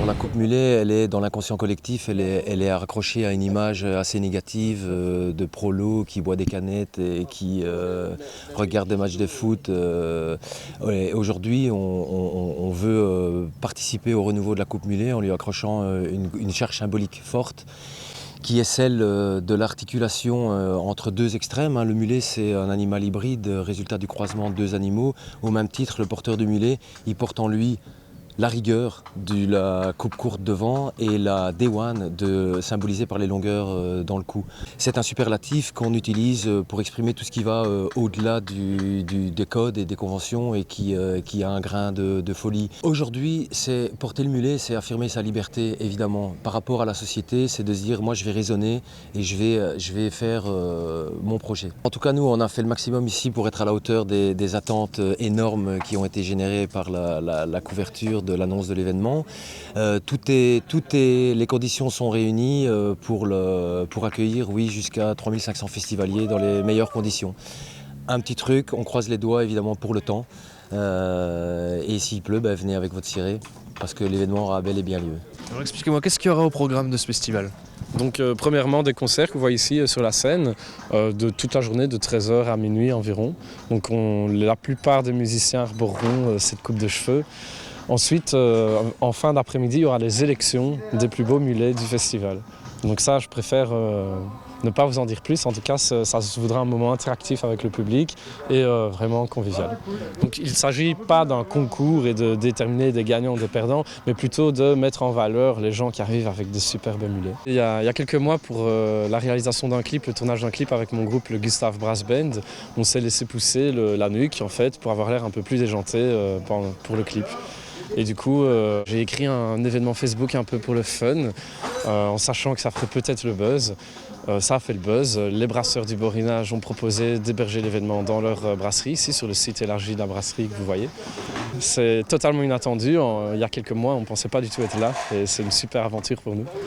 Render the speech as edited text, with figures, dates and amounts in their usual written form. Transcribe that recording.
Bon, la coupe mulet, elle est dans l'inconscient collectif, elle est raccrochée à une image assez négative de prolo qui boit des canettes et qui regarde des matchs de foot. Ouais, aujourd'hui, on veut participer au renouveau de la coupe mulet en lui accrochant une charge symbolique forte qui est celle de l'articulation entre deux extrêmes. Le mulet, c'est un animal hybride, résultat du croisement de deux animaux. Au même titre, le porteur du mulet, il porte en lui la rigueur de la coupe courte devant et la D1 symbolisée par les longueurs dans le cou. C'est un superlatif qu'on utilise pour exprimer tout ce qui va au-delà des codes et des conventions et qui a un grain de folie. Aujourd'hui, c'est porter le mulet, c'est affirmer sa liberté évidemment par rapport à la société, c'est de se dire moi je vais raisonner et je vais faire mon projet. En tout cas nous on a fait le maximum ici pour être à la hauteur des attentes énormes qui ont été générées par la couverture de l'annonce de l'événement. Les conditions sont réunies pour accueillir jusqu'à 3500 festivaliers dans les meilleures conditions. Un petit truc, on croise les doigts évidemment pour le temps. Et s'il pleut, venez avec votre ciré parce que l'événement aura bel et bien lieu. Alors expliquez-moi, qu'est-ce qu'il y aura au programme de ce festival ? Donc premièrement des concerts que vous voyez ici sur la scène de toute la journée de 13h à minuit environ. Donc la plupart des musiciens arboreront cette coupe de cheveux. Ensuite, en fin d'après-midi, il y aura les élections des plus beaux mulets du festival. Donc ça, je préfère ne pas vous en dire plus. En tout cas, ça se voudra un moment interactif avec le public et vraiment convivial. Donc il ne s'agit pas d'un concours et de déterminer des gagnants ou des perdants, mais plutôt de mettre en valeur les gens qui arrivent avec de superbes mulets. Il y a quelques mois, pour la réalisation d'un clip, le tournage d'un clip avec mon groupe, le Gustave Brass Band, on s'est laissé pousser la nuque en fait, pour avoir l'air un peu plus déjanté pour le clip. Et du coup, j'ai écrit un événement Facebook un peu pour le fun, en sachant que ça ferait peut-être le buzz. Ça a fait le buzz. Les brasseurs du Borinage ont proposé d'héberger l'événement dans leur brasserie, ici sur le site élargi de la brasserie que vous voyez. C'est totalement inattendu. Il y a quelques mois, on ne pensait pas du tout être là et c'est une super aventure pour nous.